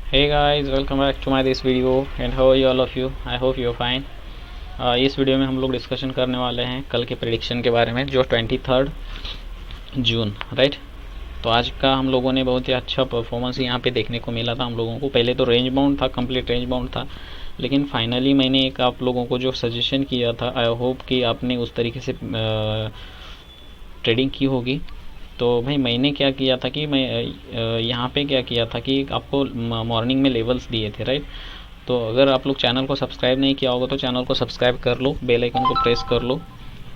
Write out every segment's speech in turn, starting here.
Hey guys, welcome back to my this video and how are you all of you? I hope you are fine. इस video में हम लोग discussion करने वाले हैं कल के प्रेडिक्शन के बारे में जो 23 जून राइट। तो आज का हम लोगों ने बहुत ही अच्छा परफॉर्मेंस यहाँ पे देखने को मिला था हम लोगों को। पहले तो रेंज बाउंड था, कंप्लीट रेंज बाउंड था, लेकिन फाइनली मैंने एक आप लोगों को जो सजेशन किया था, आई होप कि आपने उस तरीके से ट्रेडिंग की होगी। तो भाई मैंने क्या किया था कि मैं यहाँ पे क्या किया था कि आपको मॉर्निंग में लेवल्स दिए थे राइट। तो अगर आप लोग चैनल को सब्सक्राइब नहीं किया होगा तो चैनल को सब्सक्राइब कर लो, बेल आइकन को प्रेस कर लो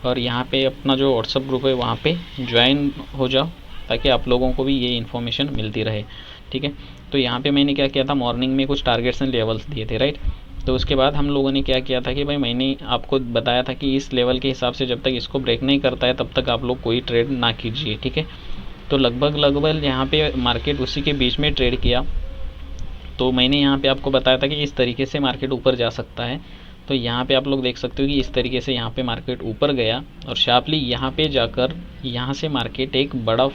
और यहाँ पे अपना जो व्हाट्सअप ग्रुप है वहाँ पे ज्वाइन हो जाओ ताकि आप लोगों को भी ये इन्फॉर्मेशन मिलती रहे, ठीक है। तो यहाँ पे मैंने क्या किया था, मॉर्निंग में कुछ टारगेट्स एंड लेवल्स दिए थे राइट। तो उसके बाद हम लोगों ने क्या किया था कि भाई मैंने आपको बताया था कि इस लेवल के हिसाब से जब तक इसको ब्रेक नहीं करता है तब तक आप लोग कोई ट्रेड ना कीजिए, ठीक है। तो लगभग यहाँ पे मार्केट उसी के बीच में ट्रेड किया। तो मैंने यहाँ पे आपको बताया था कि इस तरीके से मार्केट ऊपर जा सकता है। तो यहाँ पे आप लोग देख सकते हो कि इस तरीके से यहाँ पे मार्केट ऊपर गया और शार्पली यहाँ पे जाकर यहाँ से मार्केट एक बड़ा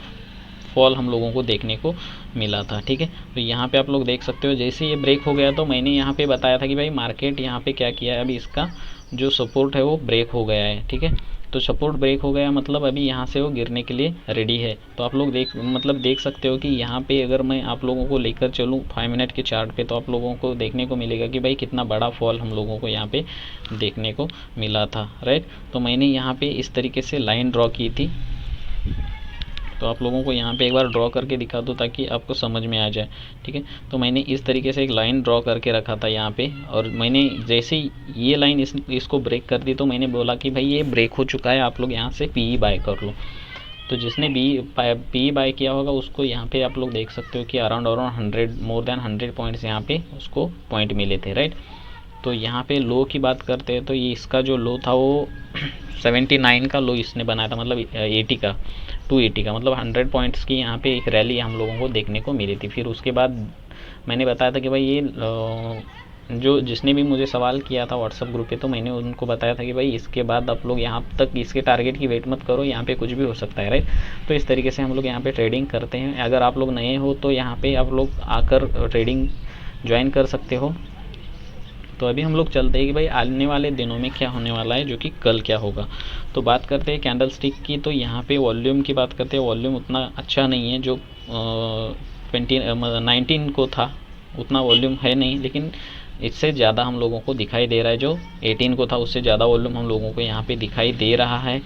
फॉल हम लोगों को देखने को मिला था, ठीक है। तो यहाँ पे आप लोग देख सकते हो जैसे ये ब्रेक हो गया तो मैंने यहाँ पे बताया था कि भाई मार्केट यहाँ पे क्या किया है, अभी इसका जो सपोर्ट है वो ब्रेक हो गया है, ठीक है। तो सपोर्ट ब्रेक हो गया मतलब अभी यहाँ से वो गिरने के लिए रेडी है। तो आप लोग देख सकते हो कि यहाँ पे अगर मैं आप लोगों को लेकर चलूँ 5 मिनट के चार्ट पे तो आप लोगों को देखने को मिलेगा कि भाई कितना बड़ा फॉल हम लोगों को यहाँ पे देखने को मिला था राइट। तो मैंने यहाँ पे इस तरीके से लाइन ड्रॉ की थी। तो आप लोगों को यहाँ पे एक बार ड्रॉ करके दिखा दूँ ताकि आपको समझ में आ जाए, ठीक है। तो मैंने इस तरीके से एक लाइन ड्रॉ करके रखा था यहाँ पे और मैंने जैसे ही ये लाइन इसको ब्रेक कर दी तो मैंने बोला कि भाई ये ब्रेक हो चुका है, आप लोग यहाँ से पी बाय कर लो। तो जिसने पी बाय किया होगा उसको यहाँ पे आप लोग देख सकते हो कि अराउंड 100 मोर देन 100 पॉइंट्स यहाँ पे उसको पॉइंट मिले थे राइट। तो यहाँ पे लो की बात करते हैं तो ये इसका जो लो था वो 79 का लो इसने बनाया था, मतलब 80 का 280 का, मतलब 100 पॉइंट्स की यहाँ पे एक रैली हम लोगों को देखने को मिली थी। फिर उसके बाद मैंने बताया था कि भाई ये जो जिसने भी मुझे सवाल किया था व्हाट्सअप ग्रुप पे तो मैंने उनको बताया था कि भाई इसके बाद आप लोग यहाँ तक इसके टारगेट की वेट मत करो, यहाँ पे कुछ भी हो सकता है राइट। तो इस तरीके से हम लोग यहाँ पे ट्रेडिंग करते हैं। अगर आप लोग नए हो तो यहाँ पे आप लोग आकर ट्रेडिंग ज्वाइन कर सकते हो। तो अभी हम लोग चलते हैं कि भाई आने वाले दिनों में क्या होने वाला है, जो कि कल क्या होगा। तो बात करते हैं कैंडल स्टिक की। तो यहाँ पे वॉल्यूम की बात करते हैं, वॉल्यूम उतना अच्छा नहीं है जो 19 को था, उतना वॉल्यूम है नहीं, लेकिन इससे ज़्यादा हम लोगों को दिखाई दे रहा है। जो 18 को था उससे ज़्यादा वॉल्यूम हम लोगों को यहाँ पे दिखाई दे रहा है,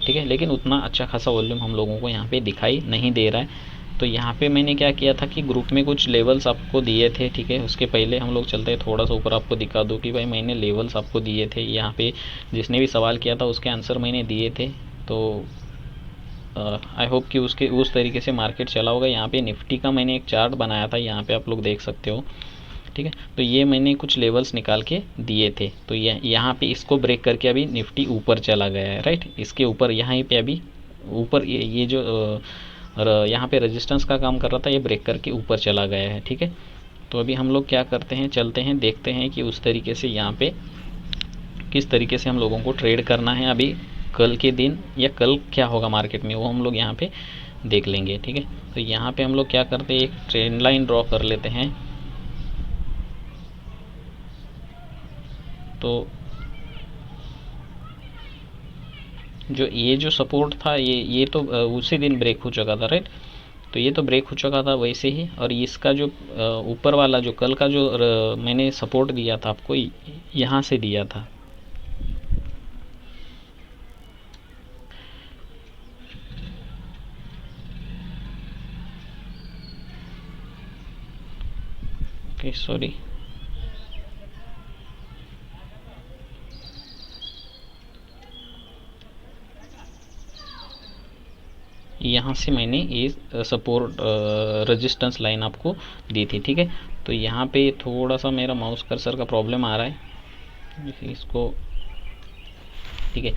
ठीक है। लेकिन उतना अच्छा खासा वॉल्यूम हम लोगों को यहाँ पे दिखाई नहीं दे रहा है। तो यहाँ पे मैंने क्या किया था कि ग्रुप में कुछ लेवल्स आपको दिए थे, ठीक है। उसके पहले हम लोग चलते हैं थोड़ा सा ऊपर, आपको दिखा दूँ कि भाई मैंने लेवल्स आपको दिए थे। यहाँ पे जिसने भी सवाल किया था उसके आंसर मैंने दिए थे। तो आई होप कि उसके उस तरीके से मार्केट चला होगा। यहाँ पे निफ्टी का मैंने एक चार्ट बनाया था, यहाँ पे आप लोग देख सकते हो, ठीक है। तो ये मैंने कुछ लेवल्स निकाल के दिए थे। तो ये यहाँ पे इसको ब्रेक करके अभी निफ्टी ऊपर चला गया है राइट। इसके ऊपर यहाँ पे अभी ऊपर ये जो यहाँ पे रेजिस्टेंस का काम कर रहा था ये ब्रेक करके ऊपर चला गया है, ठीक है। तो अभी हम लोग क्या करते हैं, चलते हैं देखते हैं कि उस तरीके से यहाँ पे किस तरीके से हम लोगों को ट्रेड करना है अभी कल के दिन, या कल क्या होगा मार्केट में वो हम लोग यहाँ पे देख लेंगे, ठीक है। तो यहाँ पे हम लोग क्या करते हैं, एक ट्रेंड लाइन ड्रॉ कर लेते हैं। तो जो जो सपोर्ट था ये तो उसी दिन ब्रेक हो चुका था राइट। तो ये तो ब्रेक हो चुका था वैसे ही, और इसका जो ऊपर वाला जो कल का जो मैंने सपोर्ट दिया था आपको यहाँ से दिया था। ओके सॉरी, यहाँ से मैंने ये सपोर्ट रेजिस्टेंस लाइन आपको दी थी, ठीक है। तो यहाँ पे थोड़ा सा मेरा माउस कर्सर का प्रॉब्लम आ रहा है, इसको, ठीक है।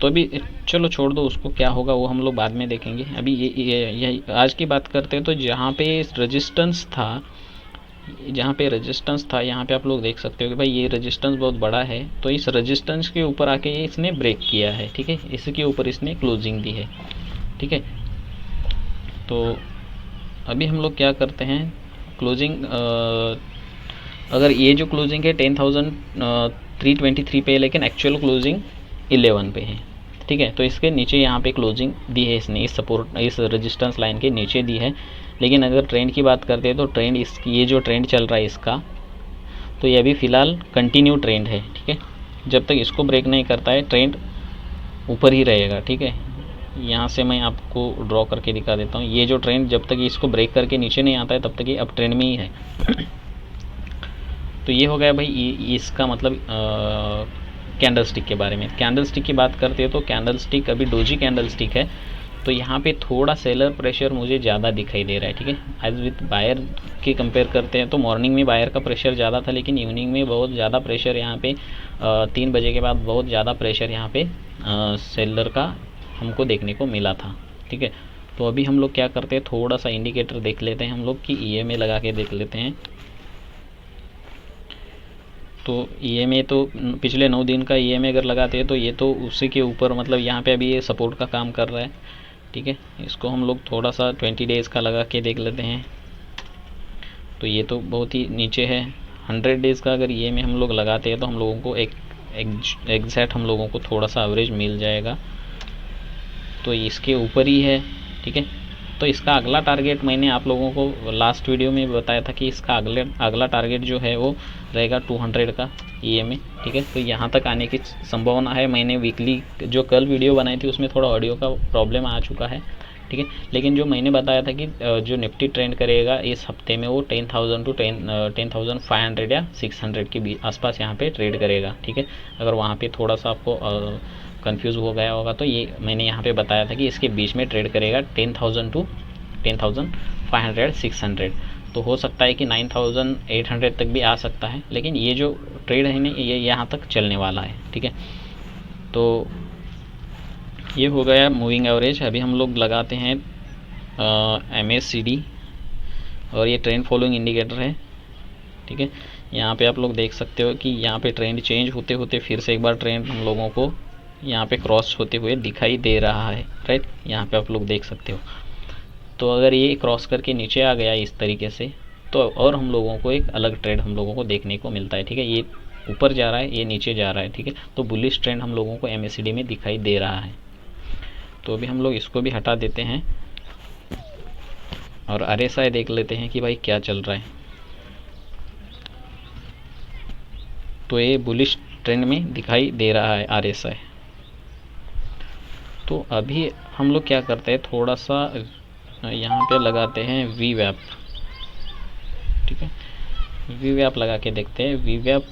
तो अभी चलो छोड़ दो उसको, क्या होगा वो हम लोग बाद में देखेंगे। अभी ये आज की बात करते हैं। तो जहाँ पे रेजिस्टेंस था, यहाँ पे आप लोग देख सकते हो कि भाई ये रेजिस्टेंस बहुत बड़ा है। तो इस रेजिस्टेंस के ऊपर आके इसने ब्रेक किया है, ठीक है। इसके ऊपर इसने क्लोजिंग दी है, ठीक है। तो अभी हम लोग क्या करते हैं, क्लोजिंग अगर ये जो क्लोजिंग है 10,323 पे है, लेकिन एक्चुअल क्लोजिंग 11 पे है, ठीक है। तो इसके नीचे यहाँ पे क्लोजिंग दी है इसने, इस सपोर्ट इस रेजिस्टेंस लाइन के नीचे दी है। लेकिन अगर ट्रेंड की बात करते हैं तो ट्रेंड ये जो ट्रेंड चल रहा है इसका, तो ये अभी फ़िलहाल कंटिन्यू ट्रेंड है, ठीक है। जब तक इसको ब्रेक नहीं करता है ट्रेंड ऊपर ही रहेगा, ठीक है। यहाँ से मैं आपको ड्रॉ करके दिखा देता हूँ। ये जो ट्रेंड जब तक इसको ब्रेक करके नीचे नहीं आता है तब तक ये अप ट्रेंड में ही है। तो ये हो गया भाई इसका मतलब कैंडल स्टिक के बारे में। कैंडल स्टिक की बात करते हैं तो कैंडल स्टिक अभी डोजी कैंडल स्टिक है, तो यहाँ पे थोड़ा सेलर प्रेशर मुझे ज़्यादा दिखाई दे रहा है, ठीक है। एज विथ बायर के कंपेयर करते हैं तो मॉर्निंग में बायर का प्रेशर ज़्यादा था, लेकिन इवनिंग में बहुत ज़्यादा प्रेशर यहाँ पे 3 बजे के बाद बहुत ज़्यादा प्रेशर यहाँ पे सेलर का हमको देखने को मिला था, ठीक है। तो अभी हम लोग क्या करते हैं, थोड़ा सा इंडिकेटर देख लेते हैं हम लोग कि EMA लगा के देख लेते हैं। तो EMA तो पिछले 9 दिन का EMA अगर लगाते हैं तो ये तो उसी के ऊपर, मतलब यहाँ पे अभी ये सपोर्ट का काम कर रहा है, ठीक है। इसको हम लोग थोड़ा सा 20 डेज़ का लगा के देख लेते हैं। तो ये तो बहुत ही नीचे है। 100 डेज़ का अगर EMA हम लोग लगाते हैं तो हम लोगों को एग्जैक्ट हम लोगों को थोड़ा सा एवरेज मिल जाएगा, तो इसके ऊपर ही है, ठीक है। तो इसका अगला टारगेट मैंने आप लोगों को लास्ट वीडियो में बताया था कि इसका अगला टारगेट जो है वो रहेगा 200 का EMA, ठीक है। तो यहाँ तक आने की संभावना है। मैंने वीकली जो कल वीडियो बनाई थी उसमें थोड़ा ऑडियो का प्रॉब्लम आ चुका है, ठीक है। लेकिन जो मैंने बताया था कि जो निफ्टी ट्रेंड करेगा इस हफ्ते में वो 10,000 टू 10,500 या 600 के आसपास यहाँ पे ट्रेड करेगा, ठीक है। अगर वहाँ पे थोड़ा सा आपको कंफ्यूज हो गया होगा तो ये मैंने यहाँ पे बताया था कि इसके बीच में ट्रेड करेगा 10,000 टू 10,500 600। तो हो सकता है कि 9,800 तक भी आ सकता है, लेकिन ये जो ट्रेड है ना ये यहाँ तक चलने वाला है, ठीक है। तो ये हो गया मूविंग एवरेज। अभी हम लोग लगाते हैं MACD, और ये ट्रेंड फॉलोइंग इंडिकेटर है, ठीक है। यहाँ पे आप लोग देख सकते हो कि यहाँ पे ट्रेंड चेंज होते होते फिर से एक बार ट्रेंड हम लोगों को यहाँ पे क्रॉस होते हुए दिखाई दे रहा है, राइट। यहाँ पे आप लोग देख सकते हो। तो अगर ये क्रॉस करके नीचे आ गया इस तरीके से तो और हम लोगों को एक अलग ट्रेंड हम लोगों को देखने को मिलता है, ठीक है। ये ऊपर जा रहा है, ये नीचे जा रहा है, ठीक है। तो बुलिश ट्रेंड हम लोगों को MACD में दिखाई दे रहा है। तो अभी हम लोग इसको भी हटा देते हैं और RSI देख लेते हैं कि भाई क्या चल रहा है। तो ये बुलिश ट्रेंड में दिखाई दे रहा है RSI। तो अभी हम लोग क्या करते हैं, थोड़ा सा यहाँ पे लगाते हैं VWAP, ठीक है। VWAP लगा के देखते हैं। VWAP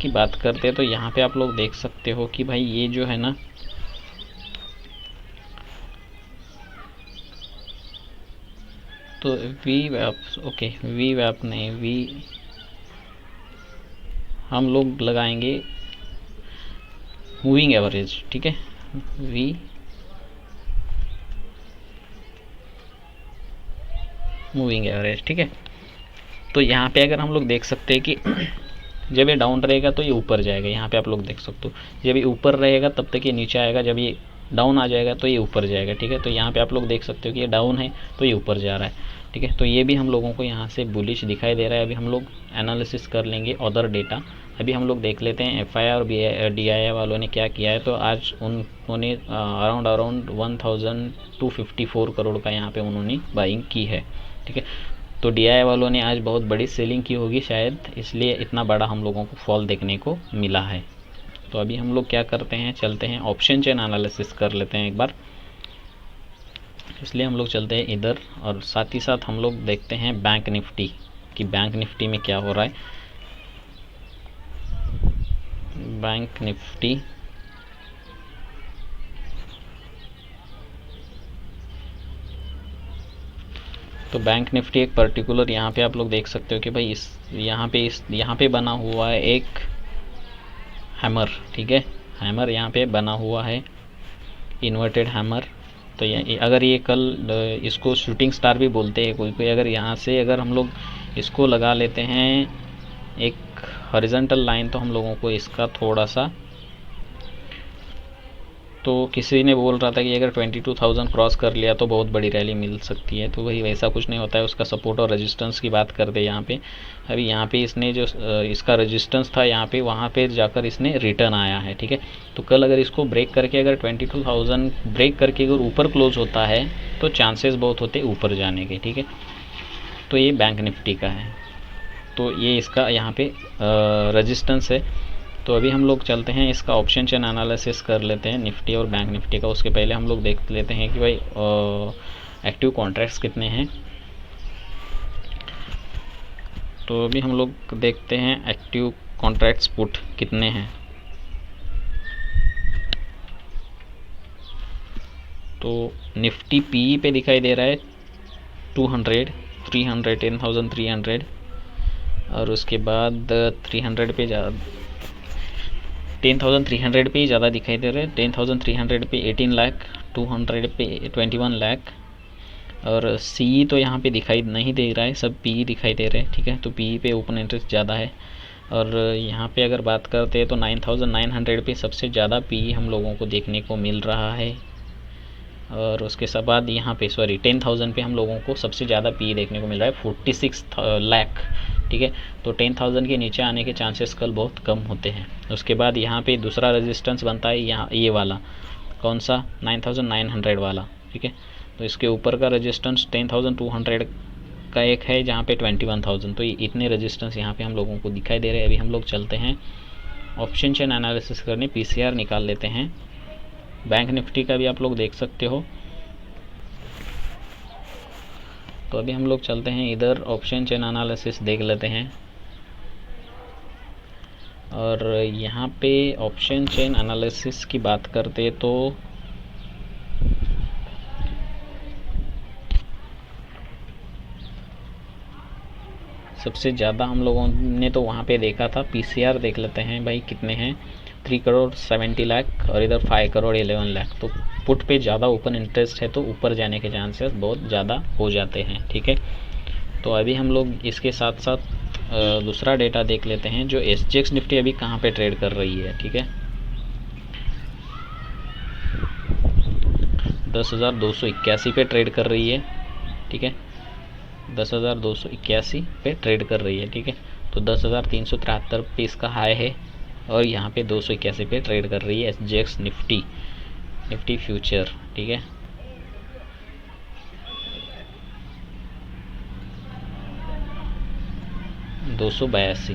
की बात करते हैं तो यहाँ पे आप लोग देख सकते हो कि भाई ये जो है ना, तो VWAP ओके VWAP नहीं, हम लोग लगाएंगे मूविंग एवरेज, ठीक है। मूविंग एवरेज, ठीक है। तो यहाँ पे अगर हम लोग देख सकते हैं कि जब ये डाउन रहेगा तो ये ऊपर जाएगा, यहाँ पे आप लोग देख सकते हो। जब ये ऊपर रहेगा तब तक ये नीचे आएगा, जब ये डाउन आ जाएगा तो ये ऊपर जाएगा, ठीक है। तो यहाँ पे आप लोग देख सकते हो कि ये डाउन है तो ये ऊपर जा रहा है, ठीक है। तो ये भी हम लोगों को यहाँ से बुलिश दिखाई दे रहा है। अभी हम लोग एनालिसिस कर लेंगे अदर डेटा। अभी हम लोग देख लेते हैं FI और DII वालों ने क्या किया है। तो आज उन्होंने अराउंड 1,254 करोड़ का यहाँ पे उन्होंने बाइंग की है, ठीक है। तो DII वालों ने आज बहुत बड़ी सेलिंग की होगी शायद, इसलिए इतना बड़ा हम लोगों को फॉल देखने को मिला है। तो अभी हम लोग क्या करते हैं, चलते हैं ऑप्शन चेन एनालिसिस कर लेते हैं एक बार। इसलिए हम लोग चलते हैं इधर, और साथ ही साथ हम लोग देखते हैं बैंक निफ्टी कि बैंक निफ्टी में क्या हो रहा है। बैंक निफ्टी तो बैंक निफ्टी एक पर्टिकुलर यहाँ पे आप लोग देख सकते हो कि भाई यहाँ पे बना हुआ है एक हैमर, ठीक है। हैमर यहाँ पे बना हुआ है, इन्वर्टेड हैमर। तो अगर ये कल इसको शूटिंग स्टार भी बोलते हैं कोई, अगर यहाँ से अगर हम लोग इसको लगा लेते हैं एक हॉरिजॉन्टल लाइन, तो हम लोगों को इसका थोड़ा सा तो किसी ने बोल रहा था कि अगर 22,000 क्रॉस कर लिया तो बहुत बड़ी रैली मिल सकती है, तो वही वैसा कुछ नहीं होता है। उसका सपोर्ट और रेजिस्टेंस की बात करते हैं यहाँ पे। अभी यहाँ पे इसने जो इसका रेजिस्टेंस था यहाँ पे, वहाँ पे जाकर इसने रिटर्न आया है, ठीक है। तो कल अगर इसको ब्रेक करके, अगर 22,000 ब्रेक करके अगर ऊपर क्लोज होता है तो चांसेस बहुत होते ऊपर जाने के, ठीक है। तो ये बैंक निफ्टी का है, तो ये इसका यहाँ पे रेजिस्टेंस है। तो अभी हम लोग चलते हैं इसका ऑप्शन चेन एनालिसिस कर लेते हैं निफ्टी और बैंक निफ्टी का। उसके पहले हम लोग देख लेते हैं कि भाई एक्टिव कॉन्ट्रैक्ट्स कितने हैं। तो अभी हम लोग देखते हैं एक्टिव कॉन्ट्रैक्ट्स पुट कितने हैं। तो निफ्टी पीई पे दिखाई दे रहा है 200, 300, 10,300, और उसके बाद 300 पे 10,300 पे ही ज़्यादा दिखाई दे रहे हैं। 10,300 पे 18 लाख, 200 पे 21 लाख, और सी तो यहाँ पे दिखाई नहीं दे रहा है, सब पी दिखाई दे रहे हैं, ठीक है। तो पी पे ओपन इंटरेस्ट ज़्यादा है। और यहाँ पे अगर बात करते हैं तो 9,900 पे सबसे ज़्यादा पी हम लोगों को देखने को मिल रहा है। और उसके बाद यहाँ पे 10,000 पे हम लोगों को सबसे ज़्यादा पी देखने को मिल रहा है, 46 लाख, ठीक है। तो 10,000 के नीचे आने के चांसेस कल बहुत कम होते हैं। उसके बाद यहाँ पे दूसरा रेजिस्टेंस बनता है यहाँ ये वाला, कौन सा, 9,900 वाला, ठीक है। तो इसके ऊपर का रेजिस्टेंस 10,200 का एक है, जहाँ पे 21,000। तो इतने रेजिस्टेंस यहाँ पे हम लोगों को दिखाई दे रहे हैं। अभी हम लोग चलते हैं ऑप्शन चेन एनालिसिस करने, पीसीआर निकाल लेते हैं। बैंक निफ्टी का भी आप लोग देख सकते हो। तो अभी हम लोग चलते हैं इधर, ऑप्शन चेन एनालिसिस देख लेते हैं। और यहाँ पे ऑप्शन चेन एनालिसिस की बात करते तो सबसे ज़्यादा हम लोगों ने तो वहाँ पे देखा था। पीसीआर देख लेते हैं भाई कितने हैं, 3 करोड़ 70 लाख, और इधर 5 करोड़ 11 लाख। तो पुट पे ज़्यादा ओपन इंटरेस्ट है, तो ऊपर जाने के चांसेस बहुत ज़्यादा हो जाते हैं, ठीक है। तो अभी हम लोग इसके साथ साथ दूसरा डेटा देख लेते हैं, जो एसजीएक्स निफ्टी अभी कहाँ पे ट्रेड कर रही है, ठीक है। 10,281 पे ट्रेड कर रही है, ठीक है। 10,281 पे ट्रेड कर रही है, ठीक है। तो 10,373 पे इसका हाई है, और यहाँ पे 281 पे ट्रेड कर रही है एसजीएक्स निफ्टी फ्यूचर, ठीक है। $282।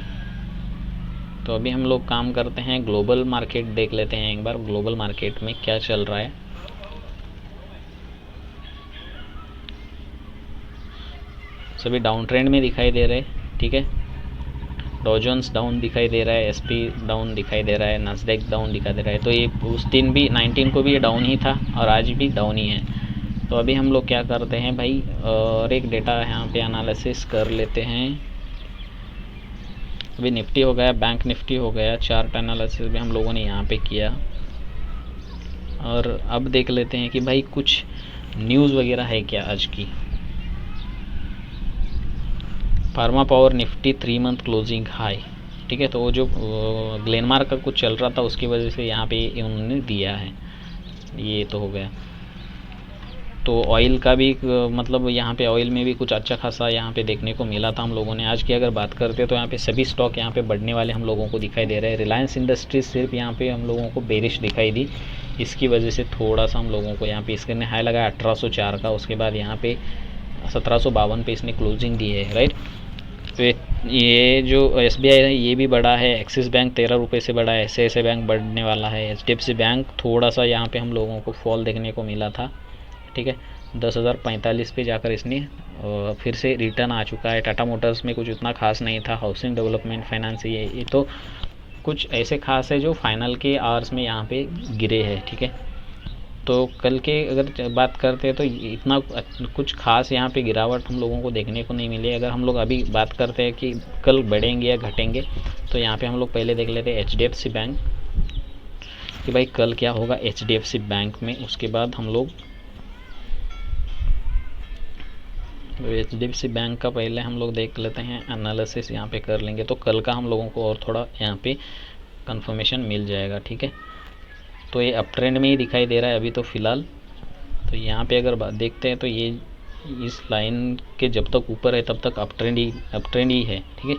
तो अभी हम लोग काम करते हैं, ग्लोबल मार्केट देख लेते हैं एक बार, ग्लोबल मार्केट में क्या चल रहा है। सभी डाउन ट्रेंड में दिखाई दे रहे हैं, ठीक है। डॉ जोन्स डाउन दिखाई दे रहा है, एसपी डाउन दिखाई दे रहा है, नास्डैक डाउन दिखाई दे रहा है। तो ये उस दिन भी 19 को भी ये डाउन ही था, और आज भी डाउन ही है। तो अभी हम लोग क्या करते हैं भाई, और एक डेटा यहाँ पे एनालिसिस कर लेते हैं। अभी निफ्टी हो गया, बैंक निफ्टी हो गया, चार्ट एनालिसिस भी हम लोगों ने यहाँ पे किया। और अब देख लेते हैं कि भाई कुछ न्यूज़ वगैरह है क्या आज की। Pharma power Nifty 3 month closing high, ठीक है। तो वो जो ग्लेनमार्क का कुछ चल रहा था उसकी वजह से यहाँ पे उन्होंने दिया है, ये तो हो गया। तो ऑयल का भी मतलब यहाँ पे ऑयल में भी कुछ अच्छा खासा यहाँ पे देखने को मिला था हम लोगों ने। आज की अगर बात करते तो यहाँ पे सभी स्टॉक यहाँ पे बढ़ने वाले हम लोगों को दिखाई दे रहे हैं। रिलायंस इंडस्ट्रीज सिर्फ यहाँ पे हम लोगों को बेरिश दिखाई दी, इसकी वजह से थोड़ा सा हम लोगों को यहाँ पे इसके हाई लगा 1804 का। उसके बाद यहाँ पे 1752 पे इसने क्लोजिंग दी है, राइट। तो ये जो एसबीआई है ये भी बढ़ा है, एक्सिस बैंक 13 रुपये से बढ़ा है, ऐसे बैंक बढ़ने वाला है, एचडीएफसी बैंक थोड़ा सा यहाँ पे हम लोगों को फॉल देखने को मिला था, ठीक है। 10,045 पे जाकर इसने फिर से रिटर्न आ चुका है। टाटा मोटर्स में कुछ उतना खास नहीं था, हाउसिंग डेवलपमेंट फाइनेंस ये तो कुछ ऐसे खास है जो फाइनल के आवर्स में यहाँ पे गिरे हैं, ठीक है। तो कल के अगर बात करते हैं तो इतना कुछ खास यहाँ पे गिरावट हम लोगों को देखने को नहीं मिली। अगर हम लोग अभी बात करते हैं कि कल बढ़ेंगे या घटेंगे, तो यहाँ पे हम लोग पहले देख लेते हैं एचडीएफसी बैंक कि भाई कल क्या होगा एचडीएफसी बैंक में। उसके बाद हम लोग एचडीएफसी बैंक का पहले हम लोग देख लेते हैं, एनालिसिस यहाँ पे कर लेंगे तो कल का हम लोगों को और थोड़ा यहाँ पे कंफर्मेशन मिल जाएगा, ठीक है। तो ये अप ट्रेंड में ही दिखाई दे रहा है अभी तो फ़िलहाल। तो यहाँ पे अगर देखते हैं तो ये इस लाइन के जब तक ऊपर है तब तक अप ट्रेंड ही है, ठीक है।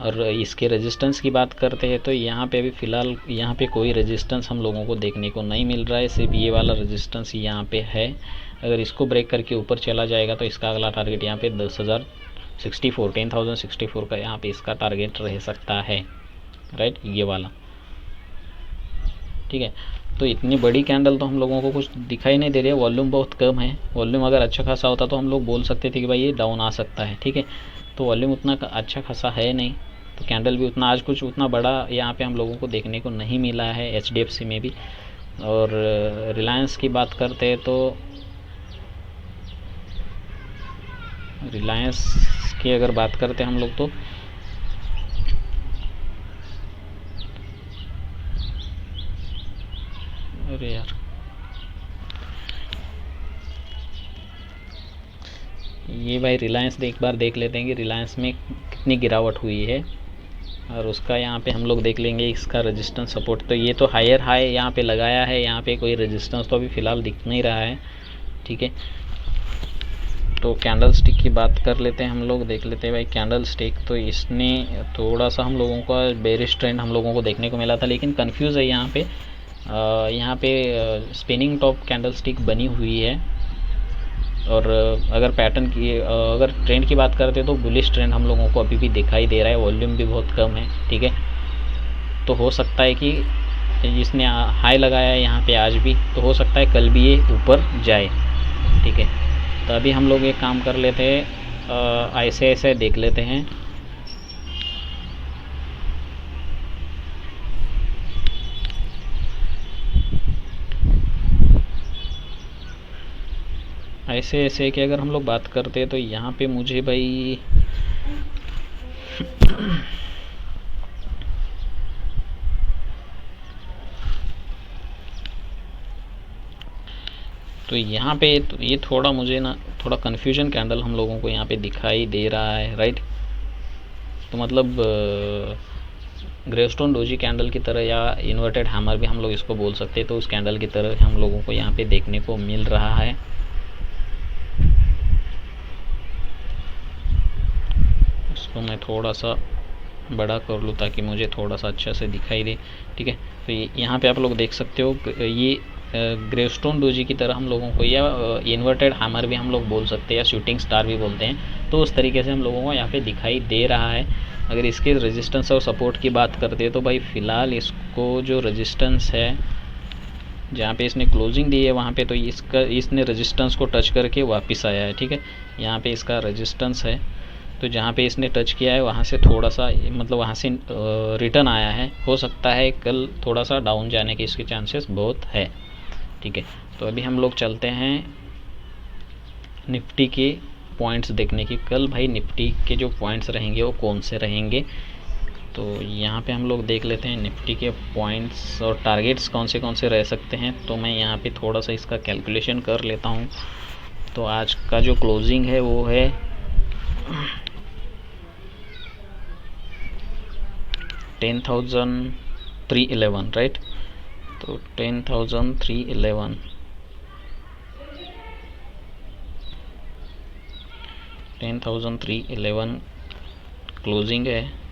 और इसके रेजिस्टेंस की बात करते हैं तो यहाँ पे अभी फ़िलहाल यहाँ पे कोई रेजिस्टेंस हम लोगों को देखने को नहीं मिल रहा है, सिर्फ ये वाला रेजिस्टेंस यहाँ पे है। अगर इसको ब्रेक करके ऊपर चला जाएगा तो इसका अगला टारगेट यहाँ पे 10,064 का यहाँ पे इसका टारगेट रह सकता है, राइट, ये वाला, ठीक है। तो इतनी बड़ी कैंडल तो हम लोगों को कुछ दिखाई नहीं दे रही है, वॉल्यूम बहुत कम है। वॉल्यूम अगर अच्छा खासा होता तो हम लोग बोल सकते थे कि भाई ये डाउन आ सकता है, ठीक है। तो वॉल्यूम उतना अच्छा खासा है नहीं, तो कैंडल भी उतना आज कुछ उतना बड़ा यहाँ पे हम लोगों को देखने को नहीं मिला है HDFC में भी। और रिलायंस की बात करते हैं तो रिलायंस की अगर बात करते हैं हम लोग तो अरे यार ये भाई रिलायंस एक बार देख लेते हैं कि रिलायंस में कितनी गिरावट हुई है, और उसका यहाँ पे हम लोग देख लेंगे इसका रेजिस्टेंस सपोर्ट। तो ये तो हायर हाई यहाँ पे लगाया है, यहाँ पे कोई रेजिस्टेंस तो अभी फ़िलहाल दिख नहीं रहा है, ठीक है। तो कैंडल स्टिक की बात कर लेते हैं हम लोग, देख लेते हैं भाई कैंडल स्टिक। तो इसने थोड़ा सा हम लोगों का बेरिश ट्रेंड हम लोगों को देखने को मिला था, लेकिन कंफ्यूज है यहाँ पे स्पिनिंग टॉप कैंडल स्टिक बनी हुई है। और अगर पैटर्न की अगर ट्रेंड की बात करते तो बुलिश ट्रेंड हम लोगों को अभी भी दिखाई दे रहा है, वॉल्यूम भी बहुत कम है, ठीक है। तो हो सकता है कि जिसने हाई लगाया है यहाँ पे आज भी, तो हो सकता है कल भी ये ऊपर जाए, ठीक है। तो अभी हम लोग एक काम कर लेते हैं, ऐसे देख लेते हैं। ऐसे कि अगर हम लोग बात करते हैं तो यहाँ पे मुझे भाई तो यहाँ पे तो ये थोड़ा मुझे ना थोड़ा कन्फ्यूजन कैंडल हम लोगों को यहाँ पे दिखाई दे रहा है, राइट। तो मतलब ग्रेवस्टोन डोजी कैंडल की तरह या इन्वर्टेड हैमर भी हम लोग इसको बोल सकते हैं, तो उस कैंडल की तरह हम लोगों को यहाँ पे देखने को मिल रहा है। इसको मैं थोड़ा सा बड़ा कर लूँ ताकि मुझे थोड़ा सा अच्छा से दिखाई दे, ठीक है। तो यहाँ पे आप लोग देख सकते हो, ये ग्रेवस्टोन डोजी की तरह हम लोगों को, या इन्वर्टेड हैमर भी हम लोग बोल सकते हैं, या शूटिंग स्टार भी बोलते हैं, तो उस तरीके से हम लोगों को यहाँ पे दिखाई दे रहा है। अगर इसके रेजिस्टेंस और सपोर्ट की बात करते हैं तो भाई फ़िलहाल इसको जो रेजिस्टेंस है जहाँ पे इसने क्लोजिंग दी है वहाँ पे, तो इसने रेजिस्टेंस को टच करके वापस आया है, ठीक है। यहाँ पे इसका रेजिस्टेंस है, तो जहाँ पे इसने टच किया है वहाँ से थोड़ा सा मतलब वहाँ से रिटर्न आया है। हो सकता है कल थोड़ा सा डाउन जाने के इसके चांसेस बहुत है, ठीक है। तो अभी हम लोग चलते हैं निफ्टी के पॉइंट्स देखने की। कल भाई निफ्टी के जो पॉइंट्स रहेंगे वो कौन से रहेंगे, तो यहाँ पे हम लोग देख लेते हैं निफ्टी के पॉइंट्स और टारगेट्स कौन से रह सकते हैं। तो मैं यहाँ पे थोड़ा सा इसका कैलकुलेशन कर लेता हूँ। तो आज का जो क्लोजिंग है वो है 10,311, राइट। तो 10,311 क्लोजिंग है।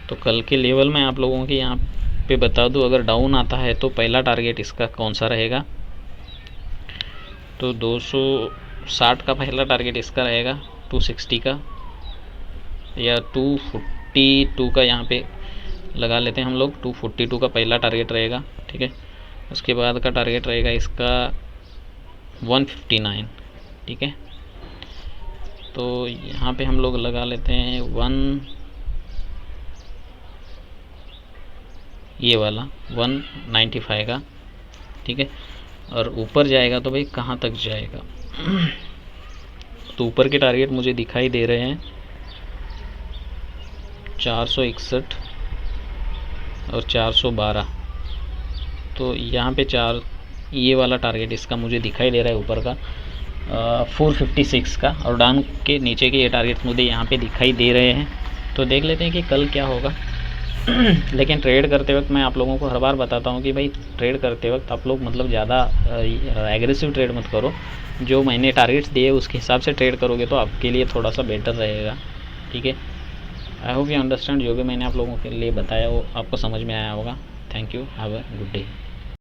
तो कल के लेवल में आप लोगों के यहाँ पे बता दूँ, अगर डाउन आता है तो पहला टारगेट इसका कौन सा रहेगा, तो 260 का पहला टारगेट इसका रहेगा, 260 का या 242 का यहाँ पे लगा लेते हैं हम लोग। 242 का पहला टारगेट रहेगा, ठीक है। उसके बाद का टारगेट रहेगा इसका 159, ठीक है। तो यहाँ पे हम लोग लगा लेते हैं ये वाला 195 का, ठीक है। और ऊपर जाएगा तो भाई कहाँ तक जाएगा तो ऊपर के टारगेट मुझे दिखाई दे रहे हैं 461 और 412। तो यहाँ पे ये वाला टारगेट इसका मुझे दिखाई दे रहा है ऊपर का 456 का, और डाउन के नीचे के ये टारगेट मुझे यहाँ पे दिखाई दे रहे हैं। तो देख लेते हैं कि कल क्या होगा। लेकिन ट्रेड करते वक्त मैं आप लोगों को हर बार बताता हूँ कि भाई ट्रेड करते वक्त आप लोग मतलब ज़्यादा एग्रेसिव ट्रेड मत करो। जो मैंने टारगेट्स दिए उसके हिसाब से ट्रेड करोगे तो आपके लिए थोड़ा सा बेटर रहेगा। ठीक है, आई होप यू अंडरस्टैंड। जो भी मैंने आप लोगों के लिए बताया वो आपको समझ में आया होगा। Thank you, have a good day.